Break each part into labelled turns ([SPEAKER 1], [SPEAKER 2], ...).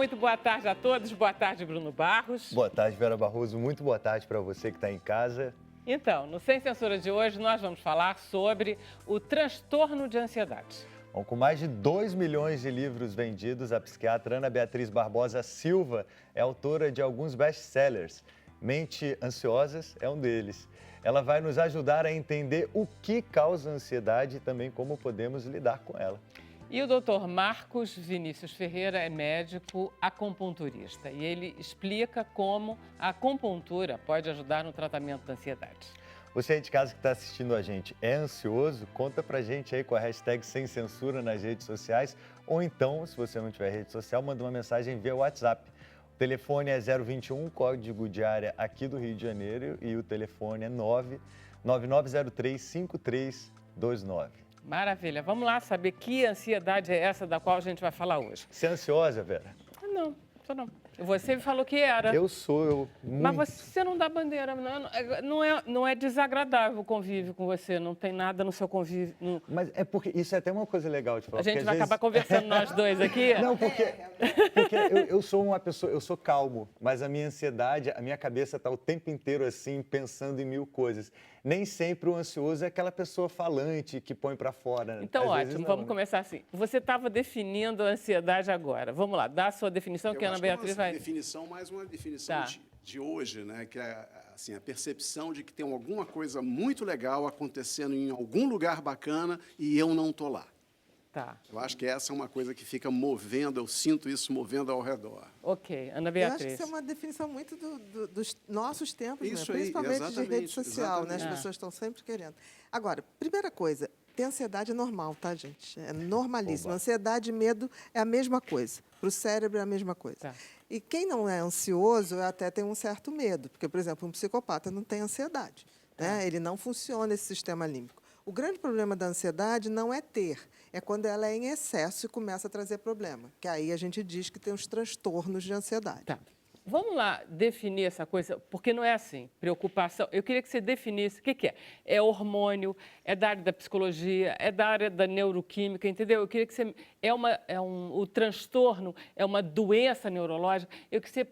[SPEAKER 1] muito boa tarde a todos. Boa tarde, Bruno Barros.
[SPEAKER 2] Boa tarde, Vera Barroso. Muito boa tarde para você que está em casa.
[SPEAKER 1] Então, no Sem Censura de hoje, nós vamos falar sobre o transtorno de ansiedade.
[SPEAKER 2] Bom, com mais de 2 milhões de livros vendidos, a psiquiatra Ana Beatriz Barbosa Silva é autora de alguns best-sellers. Mente Ansiosas é um deles. Ela vai nos ajudar a entender o que causa ansiedade e também como podemos lidar com ela.
[SPEAKER 1] E o Dr. Marcos Vinícius Ferreira é médico acupunturista e ele explica como a acupuntura pode ajudar no tratamento da ansiedade.
[SPEAKER 2] Você aí de casa que está assistindo a gente é ansioso? Conta pra gente aí com a hashtag Sem Censura nas redes sociais ou então, se você não tiver rede social, manda uma mensagem via WhatsApp. O telefone é 021, código de área aqui do Rio de Janeiro e o telefone é 999035329.
[SPEAKER 1] Maravilha. Vamos lá saber que ansiedade é essa da qual a gente vai falar hoje.
[SPEAKER 2] Você é ansiosa, Vera?
[SPEAKER 1] Não, sou não. Você me falou que era.
[SPEAKER 2] Eu sou, muito.
[SPEAKER 1] Mas você não dá bandeira, não é desagradável o convívio com você, não tem nada no seu convívio.
[SPEAKER 2] Mas é porque isso é até uma coisa legal de falar.
[SPEAKER 1] A gente vai acabar conversando nós dois aqui?
[SPEAKER 2] Não, porque eu sou uma pessoa, eu sou calmo, mas a minha ansiedade, a minha cabeça está o tempo inteiro assim, pensando em mil coisas. Nem sempre o ansioso é aquela pessoa falante que põe para fora.
[SPEAKER 1] Então, ótimo, vamos começar assim. Você estava definindo a ansiedade agora. Vamos lá, dá a sua definição, que a Ana Beatriz vai...
[SPEAKER 3] Definição, mais uma definição de hoje, né? Que é assim, a percepção de que tem alguma coisa muito legal acontecendo em algum lugar bacana e eu não estou lá.
[SPEAKER 1] Tá.
[SPEAKER 3] Eu acho que essa é uma coisa que fica movendo, eu sinto isso movendo ao redor.
[SPEAKER 1] Ok, Ana Beatriz.
[SPEAKER 4] Eu acho que isso é uma definição muito dos nossos tempos,
[SPEAKER 3] isso
[SPEAKER 4] né? Principalmente
[SPEAKER 3] aí,
[SPEAKER 4] de rede social, né? As pessoas estão sempre querendo. Agora, primeira coisa, ter ansiedade é normal, tá, gente? É normalíssimo.
[SPEAKER 2] Oba.
[SPEAKER 4] Ansiedade e medo é a mesma coisa. Para o cérebro é a mesma coisa.
[SPEAKER 1] Tá.
[SPEAKER 4] E quem não é ansioso até tem um certo medo, porque, por exemplo, um psicopata não tem ansiedade, né? Ele não funciona esse sistema límbico. O grande problema da ansiedade não é ter, é quando ela é em excesso e começa a trazer problema, que aí a gente diz que tem os transtornos de ansiedade.
[SPEAKER 1] Tá. Vamos lá definir essa coisa, porque não é assim, preocupação. Eu queria que você definisse o que é. É hormônio, é da área da psicologia, é da área da neuroquímica, entendeu? Eu queria que você... o transtorno é uma doença neurológica. Eu queria que você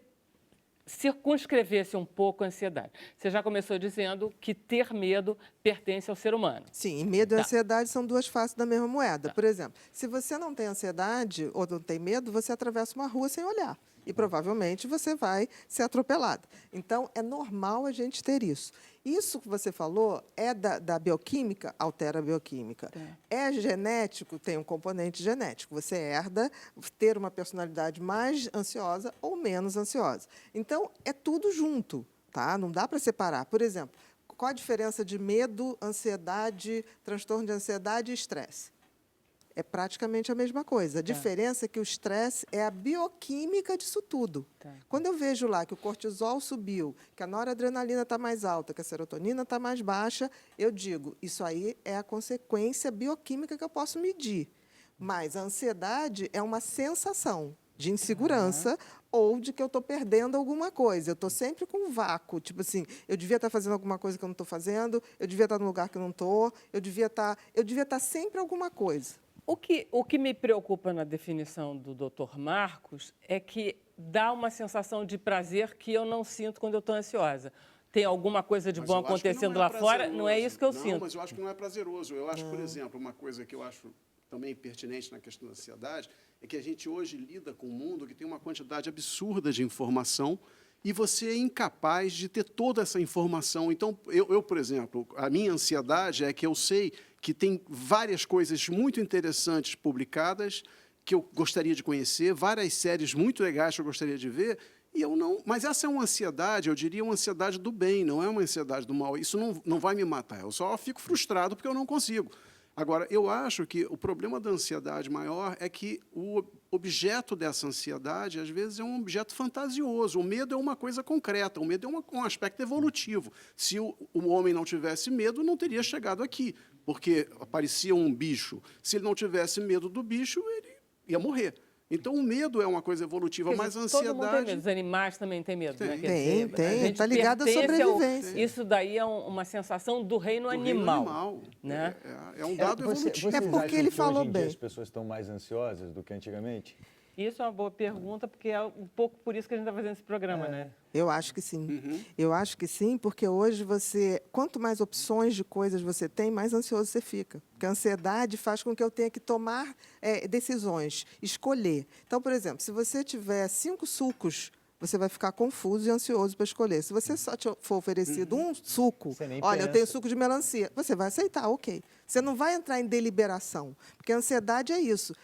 [SPEAKER 1] circunscrevesse um pouco a ansiedade. Você já começou dizendo que ter medo pertence ao ser humano.
[SPEAKER 4] Sim, e medo e ansiedade são duas faces da mesma moeda. Por exemplo, se você não tem ansiedade ou não tem medo, você atravessa uma rua sem olhar. E provavelmente você vai ser atropelado. Então, é normal a gente ter isso. Isso que você falou é da bioquímica, altera a bioquímica. É genético, tem um componente genético. Você herda ter uma personalidade mais ansiosa ou menos ansiosa. Então, é tudo junto, tá? Não dá para separar. Por exemplo, qual a diferença de medo, ansiedade, transtorno de ansiedade e estresse? É praticamente a mesma coisa. A diferença é que o estresse é a bioquímica disso tudo. Quando eu vejo lá que o cortisol subiu, que a noradrenalina está mais alta, que a serotonina está mais baixa, eu digo, isso aí é a consequência bioquímica que eu posso medir. Mas a ansiedade é uma sensação de insegurança ou de que eu estou perdendo alguma coisa. Eu estou sempre com um vácuo. Tipo assim, eu devia estar fazendo alguma coisa que eu não estou fazendo, eu devia estar num lugar que eu não estou, eu devia estar sempre alguma coisa.
[SPEAKER 1] O que me preocupa na definição do Dr. Marcos é que dá uma sensação de prazer que eu não sinto quando eu estou ansiosa. Tem alguma coisa de bom acontecendo lá fora? Não é isso que eu sinto.
[SPEAKER 3] Não, mas eu acho que não é prazeroso. Eu acho, por exemplo, uma coisa que eu acho também pertinente na questão da ansiedade é que a gente hoje lida com um mundo que tem uma quantidade absurda de informação e você é incapaz de ter toda essa informação. Então, por exemplo, a minha ansiedade é que eu sei que tem várias coisas muito interessantes publicadas que eu gostaria de conhecer, várias séries muito legais que eu gostaria de ver, e eu não... Mas essa é uma ansiedade, eu diria uma ansiedade do bem, não é uma ansiedade do mal. Isso não vai me matar, eu só fico frustrado porque eu não consigo. Agora, eu acho que o problema da ansiedade maior é que o objeto dessa ansiedade, às vezes, é um objeto fantasioso. O medo é uma coisa concreta, o medo é um aspecto evolutivo. Se o homem não tivesse medo, não teria chegado aqui, porque aparecia um bicho. Se ele não tivesse medo do bicho, ele ia morrer. Então, o medo é uma coisa evolutiva,
[SPEAKER 1] Quer
[SPEAKER 3] mas
[SPEAKER 1] dizer,
[SPEAKER 3] a ansiedade...
[SPEAKER 1] Todo mundo tem medo, os animais também têm medo, né?
[SPEAKER 4] Tem, está ligado à sobrevivência.
[SPEAKER 1] Isso daí é uma sensação do reino animal. Né?
[SPEAKER 3] É um dado evolutivo.
[SPEAKER 4] É porque ele falou
[SPEAKER 2] hoje em dia
[SPEAKER 4] bem.
[SPEAKER 2] as pessoas estão mais ansiosas do que antigamente?
[SPEAKER 1] Isso é uma boa pergunta, porque é um pouco por isso que a gente está fazendo esse programa, né?
[SPEAKER 4] Eu acho que sim. Eu acho que sim, porque hoje quanto mais opções de coisas você tem, mais ansioso você fica. Porque a ansiedade faz com que eu tenha que tomar decisões, escolher. Então, por exemplo, se você tiver 5 sucos, você vai ficar confuso e ansioso para escolher. Se você só te for oferecido um suco,
[SPEAKER 2] Você nem
[SPEAKER 4] olha, eu
[SPEAKER 2] pensa.
[SPEAKER 4] tenho suco de melancia, você vai aceitar, ok. Você não vai entrar em deliberação, porque a ansiedade é isso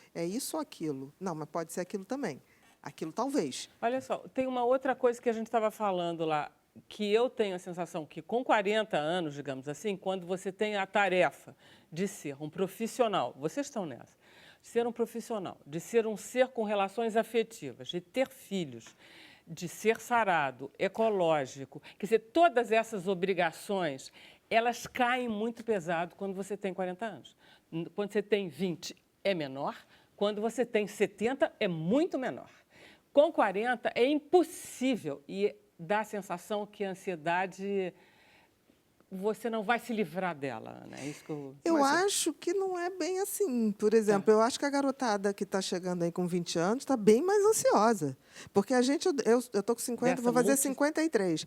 [SPEAKER 4] ou aquilo. Não, mas pode ser aquilo também. Aquilo talvez.
[SPEAKER 1] Olha só, tem uma outra coisa que a gente estava falando lá, que eu tenho a sensação que com 40 anos, digamos assim, quando você tem a tarefa de ser um profissional, vocês estão nessa, de ser um profissional, de ser um ser com relações afetivas, de ter filhos, de ser sarado, ecológico, quer dizer, todas essas obrigações, elas caem muito pesado quando você tem 40 anos. Quando você tem 20, é menor. Quando você tem 70, é muito menor. Com 40, é impossível e dá a sensação que a ansiedade, você não vai se livrar dela, né? Isso que
[SPEAKER 4] Eu acho que não é bem assim. Por exemplo, eu acho que a garotada que está chegando aí com 20 anos está bem mais ansiosa. Porque a gente, eu estou com 50,
[SPEAKER 1] Dessa
[SPEAKER 4] vou fazer
[SPEAKER 1] multi-
[SPEAKER 4] 53.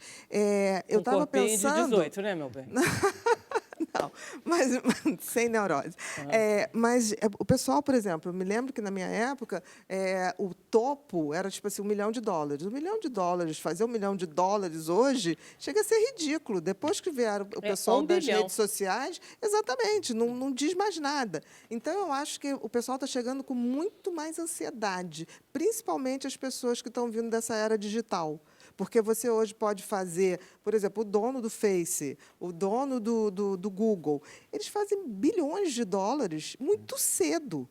[SPEAKER 4] Eu
[SPEAKER 1] um
[SPEAKER 4] estava
[SPEAKER 1] corpinho
[SPEAKER 4] pensando...
[SPEAKER 1] de 18, né, meu bem?
[SPEAKER 4] Não, mas sem neurose. O pessoal, por exemplo, eu me lembro que na minha época o topo era tipo assim, $1 milhão. $1 milhão, fazer $1 milhão hoje chega a ser ridículo. Depois que vieram o pessoal
[SPEAKER 1] 1
[SPEAKER 4] das
[SPEAKER 1] bilhão.
[SPEAKER 4] redes sociais, exatamente, não diz mais nada. Então, eu acho que o pessoal está chegando com muito mais ansiedade, principalmente as pessoas que estão vindo dessa era digital. Porque você hoje pode fazer, por exemplo, o dono do Face, o dono do Google, eles fazem bilhões de dólares muito cedo.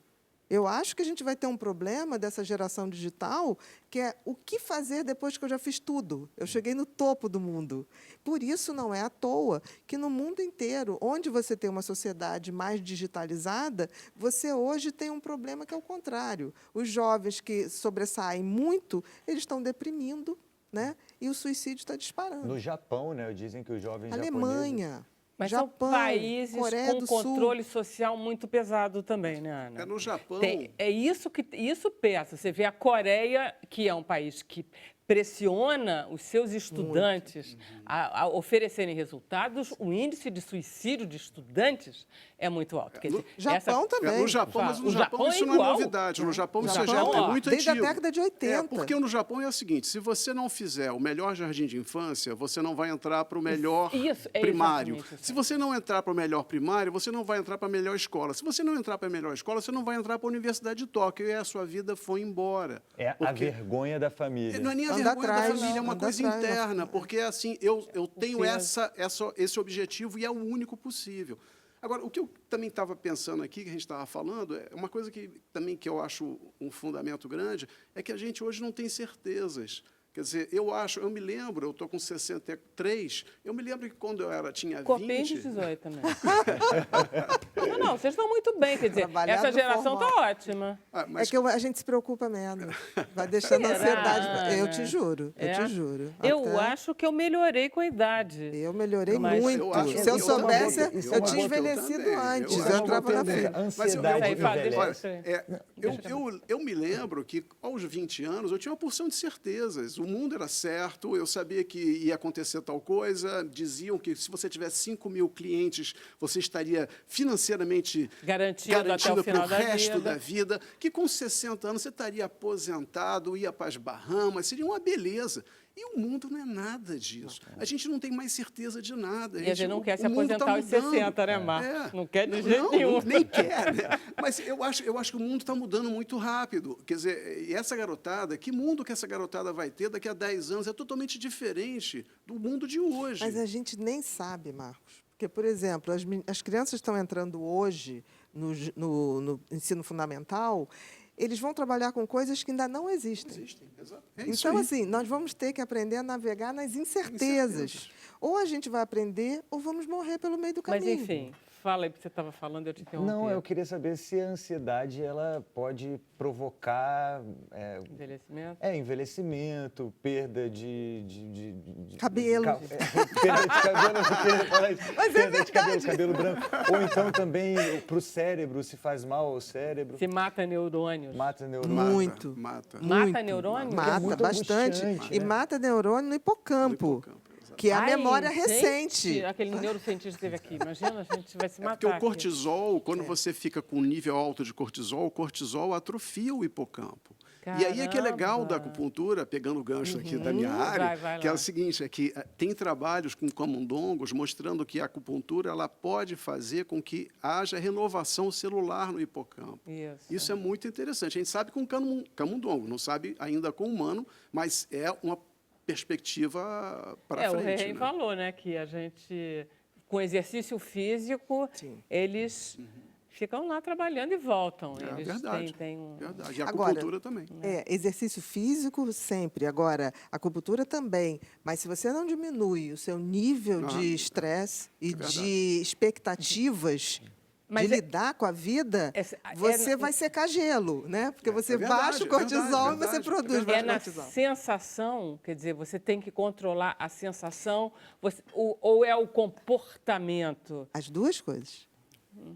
[SPEAKER 4] Eu acho que a gente vai ter um problema dessa geração digital, que é o que fazer depois que eu já fiz tudo. Eu cheguei no topo do mundo. Por isso, não é à toa que no mundo inteiro, onde você tem uma sociedade mais digitalizada, você hoje tem um problema que é o contrário. Os jovens que sobressaem muito, eles estão deprimindo, né? E o suicídio está disparando.
[SPEAKER 2] No Japão, né, dizem que os jovens japoneses...
[SPEAKER 4] Alemanha,
[SPEAKER 1] Mas
[SPEAKER 4] Japão,
[SPEAKER 1] são países
[SPEAKER 4] Coreia
[SPEAKER 1] com
[SPEAKER 4] do Sul.
[SPEAKER 1] controle social muito pesado também, né, Ana?
[SPEAKER 3] No Japão...
[SPEAKER 1] Isso pesa. Você vê a Coreia, que é um país que pressiona os seus estudantes a oferecerem resultados, o índice de suicídio de estudantes é muito alto. Quer dizer,
[SPEAKER 4] Japão também.
[SPEAKER 3] No Japão, mas no
[SPEAKER 1] O
[SPEAKER 3] Japão
[SPEAKER 1] Japão é
[SPEAKER 3] isso não é
[SPEAKER 1] igual.
[SPEAKER 3] novidade. No Japão isso
[SPEAKER 1] Japão,
[SPEAKER 3] já é
[SPEAKER 1] ó,
[SPEAKER 3] muito
[SPEAKER 4] desde a
[SPEAKER 3] antigo.
[SPEAKER 4] década de 80.
[SPEAKER 3] Porque no Japão é o seguinte, se você não fizer o melhor jardim de infância, você não vai entrar para o melhor
[SPEAKER 1] Isso, é
[SPEAKER 3] primário.
[SPEAKER 1] exatamente isso.
[SPEAKER 3] Se você não entrar para o melhor primário, você não vai entrar para a melhor escola. Se você não entrar para a melhor escola, você não vai entrar para a Universidade de Tóquio e a sua vida foi embora.
[SPEAKER 2] É a
[SPEAKER 3] Porque-
[SPEAKER 2] vergonha da família.
[SPEAKER 3] Não é nem a
[SPEAKER 4] Anda
[SPEAKER 3] vergonha
[SPEAKER 4] atrás,
[SPEAKER 3] da família, é uma
[SPEAKER 4] anda
[SPEAKER 3] coisa
[SPEAKER 4] atrás,
[SPEAKER 3] interna, porque assim, eu tenho
[SPEAKER 1] peso.
[SPEAKER 3] esse objetivo e é o único possível. Agora, o que eu também estava pensando aqui, que a gente estava falando, é uma coisa que eu acho um fundamento grande, é que a gente hoje não tem certezas. Quer dizer, eu me lembro, eu estou com 63, eu me lembro que quando eu tinha
[SPEAKER 1] Copem de
[SPEAKER 3] 20...
[SPEAKER 1] 18 também. Não, vocês estão muito bem. Quer dizer,
[SPEAKER 4] Trabalhado
[SPEAKER 1] essa geração
[SPEAKER 4] formal.
[SPEAKER 1] está ótima.
[SPEAKER 3] Ah,
[SPEAKER 4] É
[SPEAKER 3] mas
[SPEAKER 4] que a gente se preocupa menos. Vai deixando a
[SPEAKER 1] Será,
[SPEAKER 4] ansiedade. Eu
[SPEAKER 1] né?
[SPEAKER 4] te juro, eu
[SPEAKER 1] É?
[SPEAKER 4] te juro.
[SPEAKER 1] Eu
[SPEAKER 4] Até
[SPEAKER 1] acho que eu melhorei com a idade.
[SPEAKER 4] eu melhorei
[SPEAKER 1] Mas
[SPEAKER 4] muito.
[SPEAKER 3] eu acho
[SPEAKER 4] Se eu
[SPEAKER 3] que
[SPEAKER 4] soubesse,
[SPEAKER 2] isso é
[SPEAKER 4] eu
[SPEAKER 2] uma
[SPEAKER 4] tinha
[SPEAKER 2] boa-
[SPEAKER 4] envelhecido
[SPEAKER 3] também,
[SPEAKER 4] antes.
[SPEAKER 3] eu
[SPEAKER 4] Eu
[SPEAKER 3] acho
[SPEAKER 4] entrava na
[SPEAKER 2] uma boa
[SPEAKER 4] fila.
[SPEAKER 2] pergunta. A
[SPEAKER 3] Mas eu-
[SPEAKER 2] ansiedade
[SPEAKER 1] Aí, fala,
[SPEAKER 2] envelhece.
[SPEAKER 3] Eu me lembro que, aos 20 anos, eu tinha uma porção de certezas. O mundo era certo, eu sabia que ia acontecer tal coisa. Diziam que, se você tivesse 5 mil clientes, você estaria financeiramente
[SPEAKER 1] Garantido até o
[SPEAKER 3] para
[SPEAKER 1] final
[SPEAKER 3] o
[SPEAKER 1] da
[SPEAKER 3] resto
[SPEAKER 1] vida.
[SPEAKER 3] da vida. Que, com 60 anos, você estaria aposentado, ia para as Bahamas. Seria uma beleza. E o mundo não é nada disso. A gente não tem mais certeza de nada.
[SPEAKER 1] E a gente não quer se
[SPEAKER 3] o mundo
[SPEAKER 1] aposentar
[SPEAKER 3] tá
[SPEAKER 1] aos
[SPEAKER 3] mudando.
[SPEAKER 1] 60, né, Marcos? Não quer de jeito
[SPEAKER 3] não,
[SPEAKER 1] nenhum.
[SPEAKER 3] Nem quer, né? Mas eu acho que o mundo está mudando muito rápido. Quer dizer, e essa garotada, que mundo que essa garotada vai ter daqui a 10 anos é totalmente diferente do mundo de hoje.
[SPEAKER 4] Mas a gente nem sabe, Marcos. Porque, por exemplo, as crianças estão entrando hoje no ensino fundamental, eles vão trabalhar com coisas que ainda não existem.
[SPEAKER 3] Existem, exato. É isso
[SPEAKER 4] Então,
[SPEAKER 3] aí.
[SPEAKER 4] assim, nós vamos ter que aprender a navegar nas incertezas. Ou a gente vai aprender, ou vamos morrer pelo meio do
[SPEAKER 1] Mas,
[SPEAKER 4] caminho.
[SPEAKER 1] enfim, Fala aí, porque você estava falando, eu te interrompi.
[SPEAKER 2] Não, eu queria saber se a ansiedade ela pode provocar envelhecimento, perda de
[SPEAKER 4] cabelo.
[SPEAKER 2] Perda de cabelo, eu queria falar isso. Perda de cabelo branco. Ou então também para o cérebro, se faz mal ao cérebro.
[SPEAKER 1] Se mata neurônios.
[SPEAKER 2] Mata neurônios.
[SPEAKER 4] Muito.
[SPEAKER 3] Mata.
[SPEAKER 1] Mata neurônios?
[SPEAKER 4] Mata
[SPEAKER 2] muito
[SPEAKER 4] bastante.
[SPEAKER 2] angustiante,
[SPEAKER 4] E
[SPEAKER 2] né?
[SPEAKER 4] mata neurônio no hipocampo. Que é a
[SPEAKER 1] Ai,
[SPEAKER 4] memória
[SPEAKER 1] gente,
[SPEAKER 4] recente.
[SPEAKER 1] aquele neurocientista esteve aqui. Imagina, a gente vai se matar.
[SPEAKER 3] Porque o
[SPEAKER 1] aqui.
[SPEAKER 3] cortisol, quando você fica com um nível alto de cortisol, o cortisol atrofia o hipocampo. E aí é que é legal da acupuntura, pegando o gancho aqui da minha área,
[SPEAKER 1] vai
[SPEAKER 3] que é
[SPEAKER 1] lá.
[SPEAKER 3] o seguinte, é que tem trabalhos com camundongos mostrando que a acupuntura ela pode fazer com que haja renovação celular no hipocampo. Isso é muito interessante. A gente sabe com camundongo, não sabe ainda com humano, mas é uma perspectiva para frente.
[SPEAKER 1] O Rei
[SPEAKER 3] né?
[SPEAKER 1] falou, né, que a gente, com exercício físico, eles ficam lá trabalhando e voltam. Eles
[SPEAKER 3] verdade.
[SPEAKER 1] têm
[SPEAKER 3] Verdade. E a
[SPEAKER 4] Agora,
[SPEAKER 3] acupuntura também.
[SPEAKER 4] Exercício físico sempre. Agora, a acupuntura também. Mas se você não diminui o seu nível de estresse e de expectativas de lidar com a vida, você vai secar gelo, né? Porque você baixa o cortisol e você produz mais cortisol.
[SPEAKER 1] Na sensação, quer dizer, você tem que controlar a sensação, ou é o comportamento?
[SPEAKER 4] As duas coisas.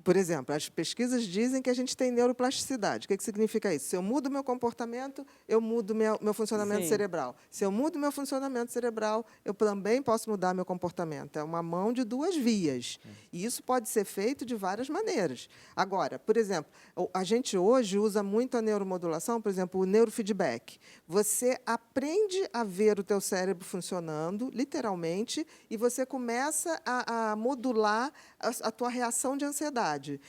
[SPEAKER 4] Por exemplo, as pesquisas dizem que a gente tem neuroplasticidade. O que significa isso? Se eu mudo meu comportamento, eu mudo meu funcionamento cerebral. Se eu mudo meu funcionamento cerebral, eu também posso mudar meu comportamento. É uma mão de duas vias. E isso pode ser feito de várias maneiras. Agora, por exemplo, a gente hoje usa muito a neuromodulação, por exemplo, o neurofeedback. Você aprende a ver o teu cérebro funcionando, literalmente, e você começa a modular a tua reação de ansiedade.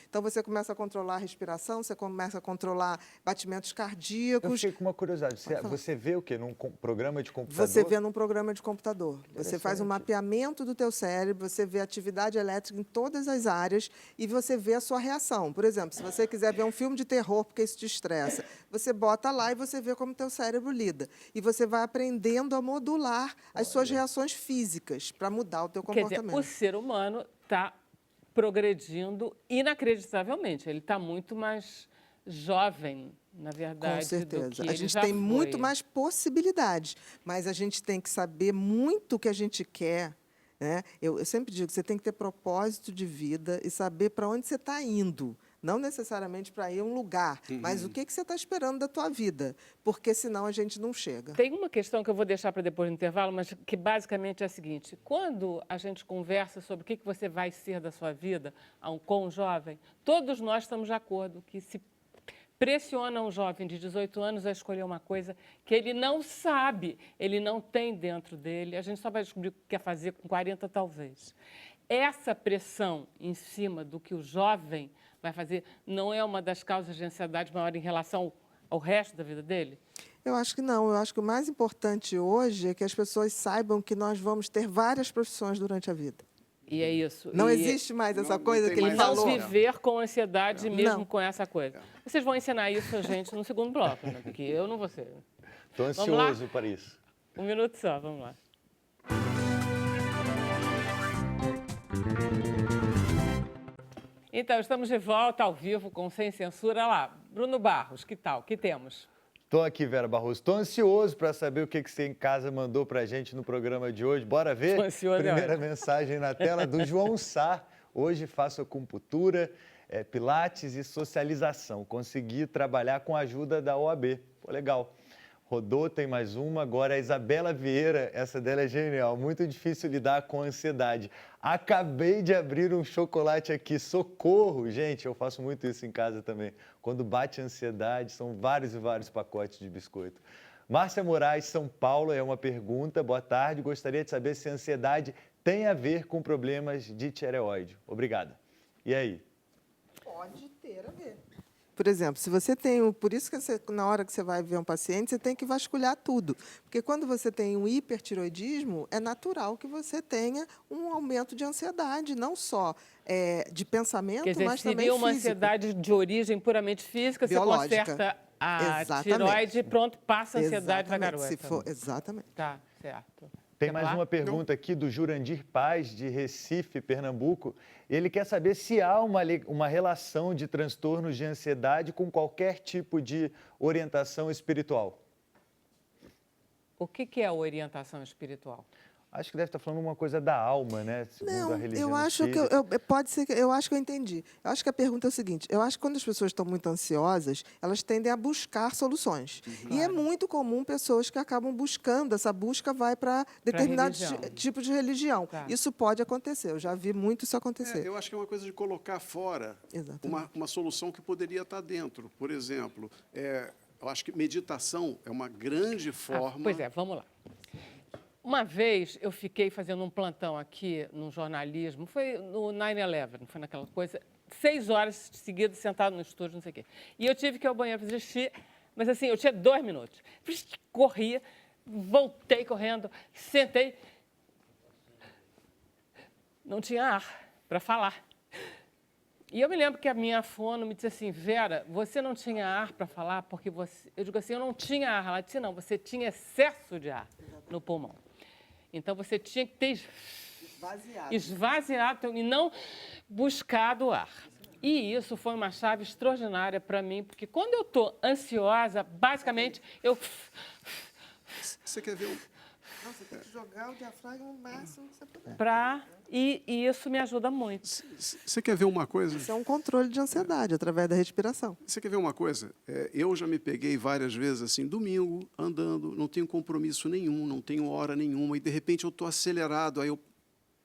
[SPEAKER 4] Então, você começa a controlar a respiração, você começa a controlar batimentos cardíacos.
[SPEAKER 2] Eu fiquei com uma curiosidade. Você vê o quê? Num programa de computador?
[SPEAKER 4] Você vê num programa de computador. Você faz um mapeamento do teu cérebro, você vê a atividade elétrica em todas as áreas e você vê a sua reação. Por exemplo, se você quiser ver um filme de terror porque isso te estressa, você bota lá e você vê como o teu cérebro lida. E você vai aprendendo a modular as suas reações físicas para mudar o teu comportamento.
[SPEAKER 1] Quer dizer, o ser humano está progredindo inacreditavelmente. Ele está muito mais jovem, na verdade.
[SPEAKER 4] Com certeza.
[SPEAKER 1] Do que
[SPEAKER 4] a
[SPEAKER 1] ele
[SPEAKER 4] gente
[SPEAKER 1] já
[SPEAKER 4] tem
[SPEAKER 1] foi.
[SPEAKER 4] muito mais possibilidades, mas a gente tem que saber muito o que a gente quer. Né? Eu sempre digo que você tem que ter propósito de vida e saber para onde você está indo. Não necessariamente para ir a um lugar, mas o que você está esperando da tua vida, porque senão a gente não chega.
[SPEAKER 1] Tem uma questão que eu vou deixar para depois do intervalo, mas que basicamente é a seguinte: quando a gente conversa sobre o que você vai ser da sua vida com um jovem, todos nós estamos de acordo que se pressiona um jovem de 18 anos a escolher uma coisa que ele não sabe, ele não tem dentro dele, a gente só vai descobrir o que quer fazer com 40 talvez. Essa pressão em cima do que o jovem vai fazer não é uma das causas de ansiedade maior em relação ao resto da vida dele?
[SPEAKER 4] Eu acho que não. Eu acho que o mais importante hoje é que as pessoas saibam que nós vamos ter várias profissões durante a vida.
[SPEAKER 1] E é isso.
[SPEAKER 4] Não existe mais essa coisa que ele
[SPEAKER 1] não
[SPEAKER 4] falou.
[SPEAKER 1] viver com ansiedade mesmo com essa coisa. Vocês vão ensinar isso a gente no segundo bloco, né? Porque eu não vou ser.
[SPEAKER 2] Estou ansioso para isso.
[SPEAKER 1] Um minuto só, vamos lá. Então, estamos de volta ao vivo com Sem Censura. Olha lá, Bruno Barros, que tal? O que temos?
[SPEAKER 2] Estou aqui, Vera Barroso. Estou ansioso para saber o que você em casa mandou para a gente no programa de hoje. Bora ver?
[SPEAKER 1] Estou ansioso.
[SPEAKER 2] Primeira mensagem na tela do João Sá. Hoje faço acupuntura, pilates e socialização. Consegui trabalhar com a ajuda da OAB. Pô, legal. Rodou, tem mais uma. Agora a Isabela Vieira, essa dela é genial. Muito difícil lidar com a ansiedade. Acabei de abrir um chocolate aqui, socorro! Gente, eu faço muito isso em casa também. Quando bate a ansiedade, são vários e vários pacotes de biscoito. Márcia Moraes, São Paulo, é uma pergunta. Boa tarde, gostaria de saber se a ansiedade tem a ver com problemas de tireoide. Obrigada. E aí?
[SPEAKER 4] Pode ter a ver. Por exemplo, se você tem... Por isso que na hora que você vai ver um paciente, você tem que vasculhar tudo. Porque quando você tem um hipertiroidismo, é natural que você tenha um aumento de ansiedade, não só de pensamento,
[SPEAKER 1] quer dizer,
[SPEAKER 4] mas também
[SPEAKER 1] seria uma
[SPEAKER 4] físico.
[SPEAKER 1] ansiedade de origem puramente física,
[SPEAKER 4] biológica.
[SPEAKER 1] Você conserta a
[SPEAKER 4] Exatamente.
[SPEAKER 1] tireoide e pronto, passa a ansiedade da garota.
[SPEAKER 4] Exatamente.
[SPEAKER 1] Tá, certo.
[SPEAKER 2] Tem
[SPEAKER 1] Quer
[SPEAKER 2] mais
[SPEAKER 1] falar?
[SPEAKER 2] uma pergunta aqui do Jurandir Paz, de Recife, Pernambuco. Ele quer saber se há uma relação de transtornos de ansiedade com qualquer tipo de orientação espiritual.
[SPEAKER 1] O que é a orientação espiritual?
[SPEAKER 2] Acho que deve estar falando uma coisa da alma, né? Segundo a
[SPEAKER 4] Não,
[SPEAKER 2] religião
[SPEAKER 4] eu acho que
[SPEAKER 2] espírita.
[SPEAKER 4] pode ser eu acho que eu entendi. Eu acho que a pergunta é o seguinte: eu acho que quando as pessoas estão muito ansiosas, elas tendem a buscar soluções. E é
[SPEAKER 1] Claro.
[SPEAKER 4] muito comum pessoas que acabam buscando, essa busca vai para determinado
[SPEAKER 1] religião.
[SPEAKER 4] tipo de religião.
[SPEAKER 1] Tá.
[SPEAKER 4] Isso pode acontecer, eu já vi muito isso acontecer.
[SPEAKER 3] Eu acho que é uma coisa de colocar fora
[SPEAKER 4] Exatamente.
[SPEAKER 3] uma solução que poderia estar dentro. Por exemplo, eu acho que meditação é uma grande forma.
[SPEAKER 1] Pois é, vamos lá. Uma vez eu fiquei fazendo um plantão aqui no jornalismo, foi no 9/11, foi naquela coisa, 6 horas seguidas sentado no estúdio, não sei o quê. E eu tive que ir ao banheiro fazer xixi, mas assim, eu tinha 2 minutos. Corri, voltei correndo, sentei, não tinha ar para falar. E eu me lembro que a minha fono me disse assim, Vera, você não tinha ar para falar porque você... Eu digo assim, eu não tinha ar. Ela disse, não, você tinha excesso de ar no pulmão. Então, você tinha que ter esvaziado e não buscado ar. E isso foi uma chave extraordinária para mim, porque quando eu estou ansiosa, basicamente, eu...
[SPEAKER 3] Você quer ver
[SPEAKER 4] Não, você tem que jogar o diafragma o máximo que você puder.
[SPEAKER 1] E isso me ajuda muito.
[SPEAKER 3] Você quer ver uma coisa?
[SPEAKER 4] Isso é um controle de ansiedade através da respiração.
[SPEAKER 3] Você quer ver uma coisa? Eu já me peguei várias vezes, assim, domingo, andando, não tenho compromisso nenhum, não tenho hora nenhuma, e de repente eu estou acelerado. Aí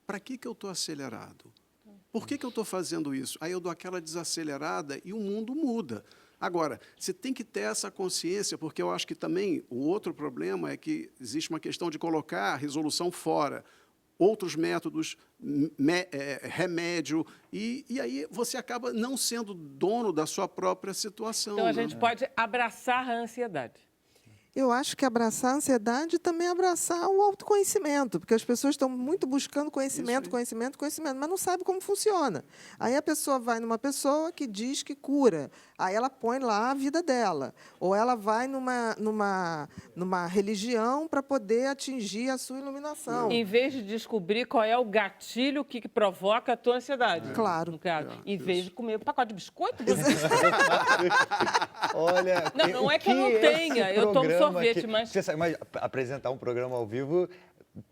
[SPEAKER 3] para que eu estou acelerado? Por que eu estou fazendo isso? Aí eu dou aquela desacelerada e o mundo muda. Agora, você tem que ter essa consciência, porque eu acho que também o outro problema é que existe uma questão de colocar a resolução fora. Outros métodos, remédio, e aí você acaba não sendo dono da sua própria situação.
[SPEAKER 1] Então, a
[SPEAKER 3] né?
[SPEAKER 1] gente pode abraçar a ansiedade.
[SPEAKER 4] Eu acho que abraçar a ansiedade e também abraçar o autoconhecimento, porque as pessoas estão muito buscando conhecimento, mas não sabe como funciona. Aí a pessoa vai numa pessoa que diz que cura, aí ela põe lá a vida dela. Ou ela vai numa religião para poder atingir a sua iluminação.
[SPEAKER 1] Em vez de descobrir qual é o gatilho que provoca a tua ansiedade.
[SPEAKER 4] Claro.
[SPEAKER 1] No caso. Em vez de comer um pacote de biscoito.
[SPEAKER 2] Olha,
[SPEAKER 1] Não é que eu não
[SPEAKER 2] esse
[SPEAKER 1] tenha, eu tomo
[SPEAKER 2] programa
[SPEAKER 1] sorvete,
[SPEAKER 2] aqui-
[SPEAKER 1] mas...
[SPEAKER 2] Você sabe, mas apresentar um programa ao vivo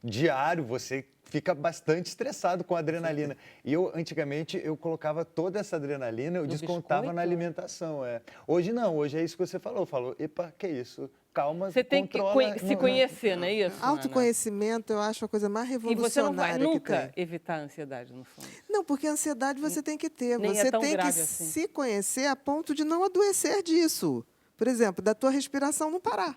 [SPEAKER 2] diário, você fica bastante estressado com a adrenalina. E antigamente, eu colocava toda essa adrenalina, eu
[SPEAKER 1] No
[SPEAKER 2] descontava
[SPEAKER 1] biscoito?
[SPEAKER 2] na alimentação. Hoje não, hoje é isso que você falou. Falou, epa, que isso? Calma,
[SPEAKER 1] Você tem que
[SPEAKER 2] controla.
[SPEAKER 1] se conhecer, não é isso? Ana?
[SPEAKER 4] Autoconhecimento, eu acho a coisa mais
[SPEAKER 1] E
[SPEAKER 4] revolucionária
[SPEAKER 1] você não vai
[SPEAKER 4] que
[SPEAKER 1] nunca
[SPEAKER 4] tem.
[SPEAKER 1] evitar a ansiedade, no fundo.
[SPEAKER 4] Não, porque a ansiedade você tem que ter.
[SPEAKER 1] Nem é
[SPEAKER 4] Você
[SPEAKER 1] tão
[SPEAKER 4] tem que
[SPEAKER 1] grave assim.
[SPEAKER 4] se conhecer a ponto de não adoecer disso. Por exemplo, da tua respiração não parar,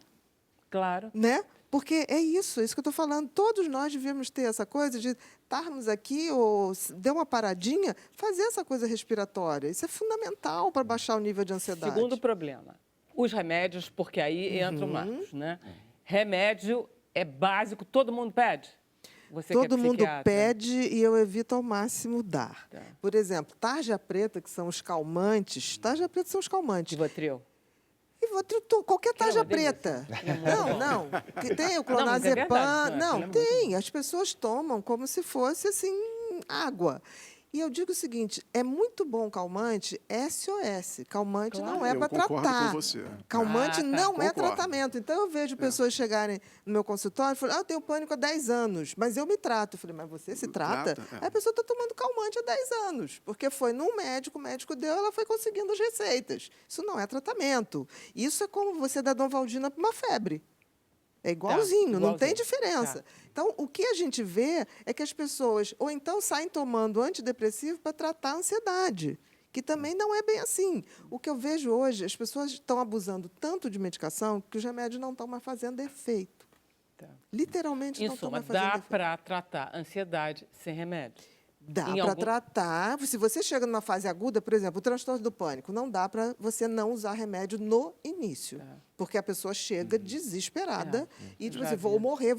[SPEAKER 1] Claro.
[SPEAKER 4] né? Porque é isso que eu estou falando. Todos nós devíamos ter essa coisa de estarmos aqui ou der uma paradinha, fazer essa coisa respiratória. Isso é fundamental para baixar o nível de ansiedade.
[SPEAKER 1] Segundo problema, os remédios, porque aí entra o Marcos, né? Remédio é básico, todo mundo pede? Você que é
[SPEAKER 4] Todo mundo
[SPEAKER 1] psiquiatra.
[SPEAKER 4] pede e eu evito ao máximo dar.
[SPEAKER 1] Tá.
[SPEAKER 4] Por exemplo, tarja preta, que são os calmantes. Tarja preta são os calmantes.
[SPEAKER 1] Rivotril.
[SPEAKER 4] E qualquer
[SPEAKER 1] Que é
[SPEAKER 4] tarja
[SPEAKER 1] uma delícia.
[SPEAKER 4] preta.
[SPEAKER 1] É muito
[SPEAKER 4] Não. Que tem o
[SPEAKER 1] Não, mas é
[SPEAKER 4] clonazepam.
[SPEAKER 1] verdade,
[SPEAKER 4] Não,
[SPEAKER 1] aquilo é muito
[SPEAKER 4] tem. As pessoas tomam como se fosse assim água. E eu digo o seguinte, é muito bom calmante, SOS. Calmante
[SPEAKER 1] Claro.
[SPEAKER 4] não é
[SPEAKER 3] Eu
[SPEAKER 4] para
[SPEAKER 3] concordo
[SPEAKER 4] tratar.
[SPEAKER 3] com você.
[SPEAKER 4] Calmante
[SPEAKER 1] Ah, tá.
[SPEAKER 4] não é
[SPEAKER 3] Concordo.
[SPEAKER 4] tratamento. Então, eu vejo pessoas chegarem no meu consultório e falam, eu tenho pânico há 10 anos, mas eu me trato. Eu falei, mas você se trata?
[SPEAKER 3] Trata, é.
[SPEAKER 4] Aí a pessoa está tomando calmante há 10 anos, porque foi num médico, o médico deu, ela foi conseguindo as receitas. Isso não é tratamento. Isso é como você dar Donvaldina para uma febre. É igualzinho, não tem
[SPEAKER 1] igualzinho.
[SPEAKER 4] diferença.
[SPEAKER 1] Tá.
[SPEAKER 4] Então, o que a gente vê é que as pessoas ou então saem tomando antidepressivo para tratar a ansiedade, que também não é bem assim. O que eu vejo hoje, as pessoas estão abusando tanto de medicação que os remédios não estão mais fazendo efeito.
[SPEAKER 1] Tá.
[SPEAKER 4] Literalmente
[SPEAKER 1] Em
[SPEAKER 4] não estão
[SPEAKER 1] suma,
[SPEAKER 4] mais fazendo
[SPEAKER 1] dá
[SPEAKER 4] efeito.
[SPEAKER 1] para tratar ansiedade sem remédio.
[SPEAKER 4] Dá
[SPEAKER 1] em
[SPEAKER 4] para
[SPEAKER 1] algum-
[SPEAKER 4] tratar. Se você chega numa fase aguda, por exemplo, o transtorno do pânico, não dá para você não usar remédio no início.
[SPEAKER 1] Tá.
[SPEAKER 4] Porque a pessoa chega desesperada e tipo
[SPEAKER 1] Já
[SPEAKER 4] assim,
[SPEAKER 1] vi.
[SPEAKER 4] vou morrer.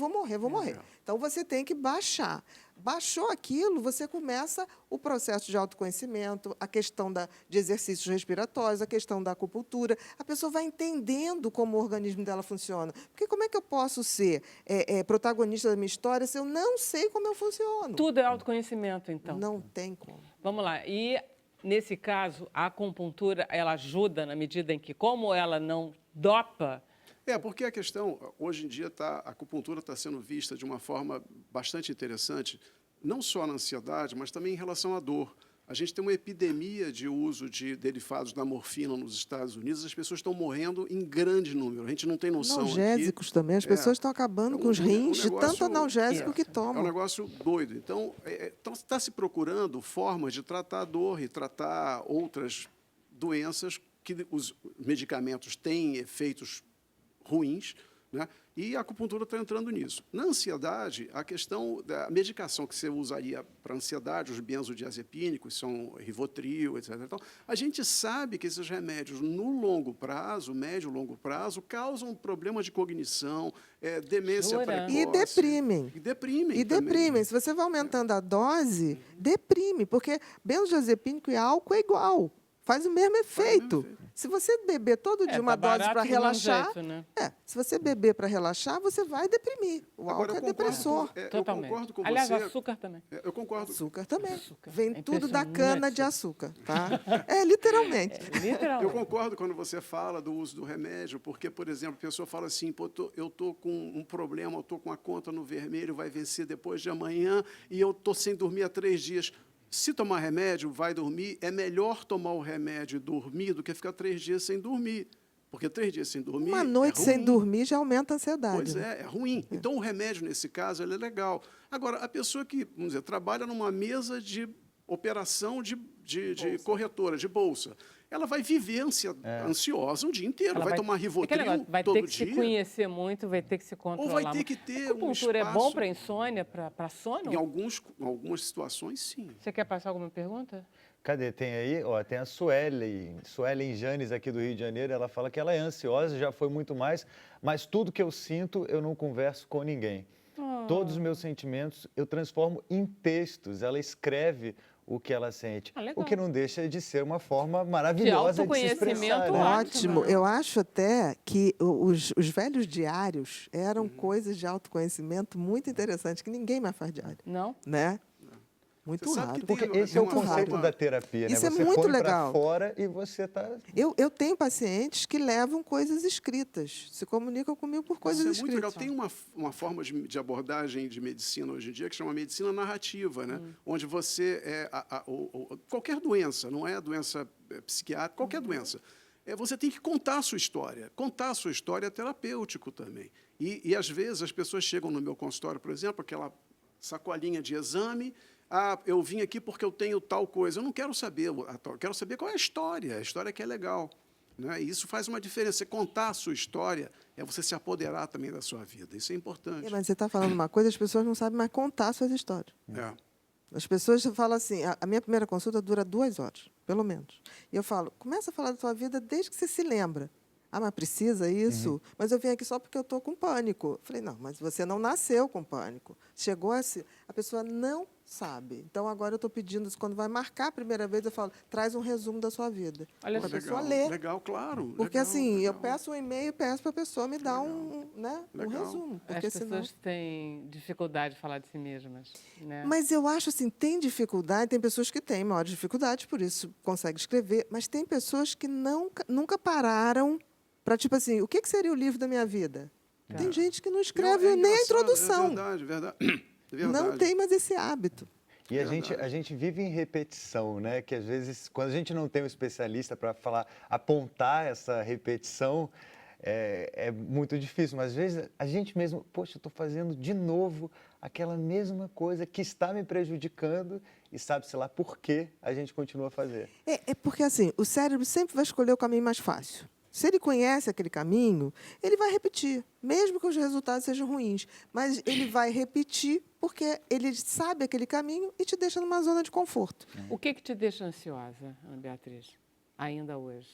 [SPEAKER 4] Então, você tem que baixar. Baixou aquilo, você começa o processo de autoconhecimento, a questão de exercícios respiratórios, a questão da acupuntura. A pessoa vai entendendo como o organismo dela funciona. Porque como é que eu posso ser protagonista da minha história se eu não sei como eu funciono?
[SPEAKER 1] Tudo é autoconhecimento, então.
[SPEAKER 4] Não tem como.
[SPEAKER 1] Vamos lá. E, nesse caso, a acupuntura, ela ajuda na medida em que, como ela não dopa,
[SPEAKER 3] Porque a questão, hoje em dia, a acupuntura está sendo vista de uma forma bastante interessante, não só na ansiedade, mas também em relação à dor. A gente tem uma epidemia de uso de derivados da morfina nos Estados Unidos, as pessoas estão morrendo em grande número. A gente não tem noção
[SPEAKER 4] Analgésicos
[SPEAKER 3] aqui.
[SPEAKER 4] também, as pessoas estão acabando com os rins de tanto analgésico que
[SPEAKER 3] É um
[SPEAKER 4] tomam.
[SPEAKER 3] negócio doido. Então, está se procurando formas de tratar a dor e tratar outras doenças que os medicamentos têm efeitos ruins, né? E a acupuntura está entrando nisso. Na ansiedade, a questão da medicação que você usaria para ansiedade, os benzodiazepínicos, são Rivotril, etc. Então, a gente sabe que esses remédios, no longo prazo, médio e longo prazo, causam problemas de cognição, demência
[SPEAKER 1] Jura?
[SPEAKER 3] precoce.
[SPEAKER 4] E deprimem.
[SPEAKER 3] E deprimem.
[SPEAKER 4] E
[SPEAKER 3] também.
[SPEAKER 4] deprimem. Se você vai aumentando a dose, deprime, porque benzodiazepínico e álcool é igual. Faz o mesmo efeito. Se você beber todo dia uma
[SPEAKER 1] tá
[SPEAKER 4] dose para
[SPEAKER 1] barato do mesmo
[SPEAKER 4] relaxar,
[SPEAKER 1] jeito, né?
[SPEAKER 4] se você beber para relaxar, você vai deprimir. O
[SPEAKER 3] Agora,
[SPEAKER 4] álcool é depressor.
[SPEAKER 1] Totalmente.
[SPEAKER 3] Eu concordo com
[SPEAKER 1] Aliás,
[SPEAKER 3] você.
[SPEAKER 1] açúcar também.
[SPEAKER 3] Eu concordo.
[SPEAKER 4] Açúcar também.
[SPEAKER 1] Açúcar.
[SPEAKER 4] Vem
[SPEAKER 1] É
[SPEAKER 4] tudo da
[SPEAKER 1] impressionante.
[SPEAKER 4] cana de açúcar, tá? Literalmente.
[SPEAKER 3] Eu
[SPEAKER 1] Literalmente.
[SPEAKER 3] concordo quando você fala do uso do remédio, porque, por exemplo, a pessoa fala assim, pô, eu estou com um problema, eu estou com a conta no vermelho, vai vencer depois de amanhã e eu estou sem dormir há 3 dias. Se tomar remédio, vai dormir, é melhor tomar o remédio e dormir do que ficar 3 dias sem dormir. Porque 3 dias sem dormir
[SPEAKER 4] Uma noite
[SPEAKER 3] é
[SPEAKER 4] sem
[SPEAKER 3] ruim.
[SPEAKER 4] dormir já aumenta a ansiedade.
[SPEAKER 3] Pois
[SPEAKER 4] né?
[SPEAKER 3] é ruim. Então, o remédio, nesse caso, ele é legal. Agora, a pessoa que, vamos dizer, trabalha numa mesa de operação de corretora, de bolsa, ela vai viver ansiosa o dia inteiro,
[SPEAKER 1] Ela
[SPEAKER 3] vai tomar
[SPEAKER 1] aquele
[SPEAKER 3] Rivotril
[SPEAKER 1] negócio, vai
[SPEAKER 3] todo
[SPEAKER 1] ter que
[SPEAKER 3] dia.
[SPEAKER 1] se conhecer muito, vai ter que se controlar.
[SPEAKER 3] Ou vai ter
[SPEAKER 1] muito.
[SPEAKER 3] que ter
[SPEAKER 1] A acupuntura
[SPEAKER 3] um
[SPEAKER 1] é bom
[SPEAKER 3] espaço.
[SPEAKER 1] para insônia, para sono?
[SPEAKER 3] Em algumas situações, sim.
[SPEAKER 1] Você quer passar alguma pergunta?
[SPEAKER 2] Cadê? Tem aí, ó, tem a Suelen Janes aqui do Rio de Janeiro, ela fala que ela é ansiosa, já foi muito mais, mas tudo que eu sinto, eu não converso com ninguém. Todos os meus sentimentos eu transformo em textos, ela escreve o que ela sente,
[SPEAKER 1] legal.
[SPEAKER 2] o que não deixa de ser uma forma maravilhosa de se expressar.
[SPEAKER 1] autoconhecimento,
[SPEAKER 2] Né?
[SPEAKER 4] Ótimo.
[SPEAKER 1] né?
[SPEAKER 4] Eu acho até que os velhos diários eram coisas de autoconhecimento muito interessantes, que ninguém mais faz diário,
[SPEAKER 1] Não?
[SPEAKER 4] né? Muito
[SPEAKER 3] Você sabe
[SPEAKER 4] raro.
[SPEAKER 3] que tem-
[SPEAKER 2] Porque esse é o
[SPEAKER 3] Muito
[SPEAKER 2] conceito
[SPEAKER 3] raro.
[SPEAKER 2] da terapia,
[SPEAKER 4] Isso
[SPEAKER 2] né?
[SPEAKER 4] é
[SPEAKER 2] Você
[SPEAKER 4] muito
[SPEAKER 2] põe
[SPEAKER 4] legal.
[SPEAKER 2] para fora e você está...
[SPEAKER 4] Eu tenho pacientes que levam coisas escritas, se comunicam comigo por coisas
[SPEAKER 3] Isso é muito legal.
[SPEAKER 4] escritas.
[SPEAKER 3] Tem uma forma de abordagem de medicina hoje em dia que chama medicina narrativa, né? Onde você qualquer doença, não é doença psiquiátrica, qualquer doença. Você tem que contar a sua história. Contar a sua história é terapêutico também. E às vezes as pessoas chegam no meu consultório, por exemplo, aquela sacolinha de exame. Eu vim aqui porque eu tenho tal coisa. Eu não quero saber, eu quero saber qual é a história que é legal. Né? E isso faz uma diferença. Você contar a sua história é você se apoderar também da sua vida. Isso é importante.
[SPEAKER 4] Mas você está falando uma coisa, as pessoas não sabem mais contar suas histórias. As pessoas falam assim, a minha primeira consulta dura 2 horas, pelo menos. E eu falo, começa a falar da sua vida desde que você se lembra. Mas precisa isso? Mas eu vim aqui só porque eu estou com pânico. Eu falei, não, mas você não nasceu com pânico. Chegou assim, a pessoa não sabe. Então, agora eu estou pedindo, quando vai marcar a primeira vez, eu falo, traz um resumo da sua vida.
[SPEAKER 1] Olha
[SPEAKER 4] Para a
[SPEAKER 1] só.
[SPEAKER 4] pessoa ler.
[SPEAKER 3] Legal, claro.
[SPEAKER 4] Porque,
[SPEAKER 3] legal,
[SPEAKER 4] assim, eu
[SPEAKER 3] legal.
[SPEAKER 4] peço um e-mail e peço para a pessoa me dar um
[SPEAKER 3] Legal.
[SPEAKER 4] resumo. Porque
[SPEAKER 1] As
[SPEAKER 4] senão...
[SPEAKER 1] pessoas têm dificuldade de falar de si mesmas, né?
[SPEAKER 4] Mas eu acho assim, tem dificuldade, tem pessoas que têm maior dificuldade, por isso conseguem escrever, mas tem pessoas que nunca pararam para, tipo assim, o que seria o livro da minha vida? Tem gente que não escreve
[SPEAKER 3] É
[SPEAKER 4] nem a
[SPEAKER 3] engraçado,
[SPEAKER 4] introdução.
[SPEAKER 3] É verdade.
[SPEAKER 4] Não tem mais esse hábito.
[SPEAKER 2] E a gente vive em repetição, né? Que às vezes, quando a gente não tem um especialista para falar, apontar essa repetição, é muito difícil. Mas às vezes a gente mesmo, poxa, eu estou fazendo de novo aquela mesma coisa que está me prejudicando e sabe-se lá por que a gente continua a fazer.
[SPEAKER 4] É porque, assim, o cérebro sempre vai escolher o caminho mais fácil. Se ele conhece aquele caminho, ele vai repetir, mesmo que os resultados sejam ruins. Mas ele vai repetir porque ele sabe aquele caminho e te deixa numa zona de conforto.
[SPEAKER 1] O que te deixa ansiosa, Ana Beatriz, ainda hoje?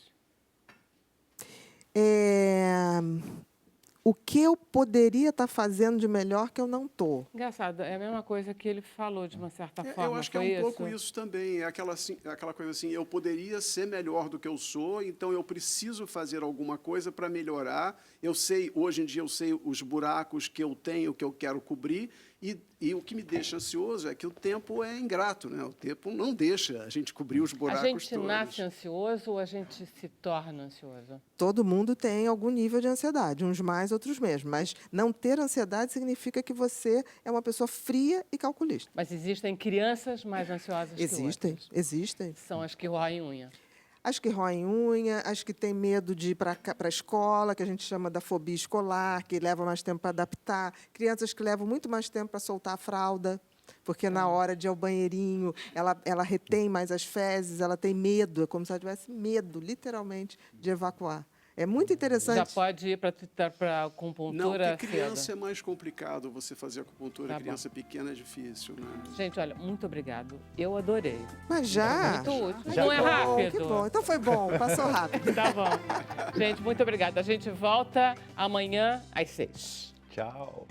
[SPEAKER 4] o que eu poderia estar fazendo de melhor que eu não estou.
[SPEAKER 1] Engraçado, é a mesma coisa que ele falou, de uma certa
[SPEAKER 3] Eu
[SPEAKER 1] forma,
[SPEAKER 3] acho que
[SPEAKER 1] foi
[SPEAKER 3] é um pouco isso também. É aquela coisa assim, eu poderia ser melhor do que eu sou, então eu preciso fazer alguma coisa para melhorar. Eu sei, hoje em dia, eu sei os buracos que eu tenho, que eu quero cobrir, e o que me deixa ansioso é que o tempo é ingrato, né? O tempo não deixa a gente cobrir os buracos
[SPEAKER 1] A gente
[SPEAKER 3] todos.
[SPEAKER 1] nasce ansioso ou a gente se torna ansioso?
[SPEAKER 4] Todo mundo tem algum nível de ansiedade, uns mais, outros menos. Mas não ter ansiedade significa que você é uma pessoa fria e calculista.
[SPEAKER 1] Mas existem crianças mais ansiosas que
[SPEAKER 4] Existem,
[SPEAKER 1] outras.
[SPEAKER 4] existem.
[SPEAKER 1] São as que roem unha.
[SPEAKER 4] As que roem unha, as que têm medo de ir para a escola, que a gente chama da fobia escolar, que leva mais tempo para adaptar. Crianças que levam muito mais tempo para soltar a fralda, porque na hora de ir ao banheirinho, ela retém mais as fezes, ela tem medo, é como se ela tivesse medo, literalmente, de evacuar. É muito interessante.
[SPEAKER 1] Já pode ir para
[SPEAKER 3] Não,
[SPEAKER 1] acupuntura
[SPEAKER 3] porque criança
[SPEAKER 1] cedo.
[SPEAKER 3] é mais complicado você fazer acupuntura.
[SPEAKER 1] Tá bom.
[SPEAKER 3] Criança pequena é difícil, né?
[SPEAKER 1] Gente, olha, muito obrigado. Eu adorei.
[SPEAKER 4] Mas já?
[SPEAKER 1] Muito útil.
[SPEAKER 2] Já
[SPEAKER 1] Não é
[SPEAKER 2] tô.
[SPEAKER 1] rápido.
[SPEAKER 4] Que bom. Então foi bom, passou rápido.
[SPEAKER 1] Tá bom. Gente, muito obrigada. A gente volta amanhã às 6.
[SPEAKER 2] Tchau.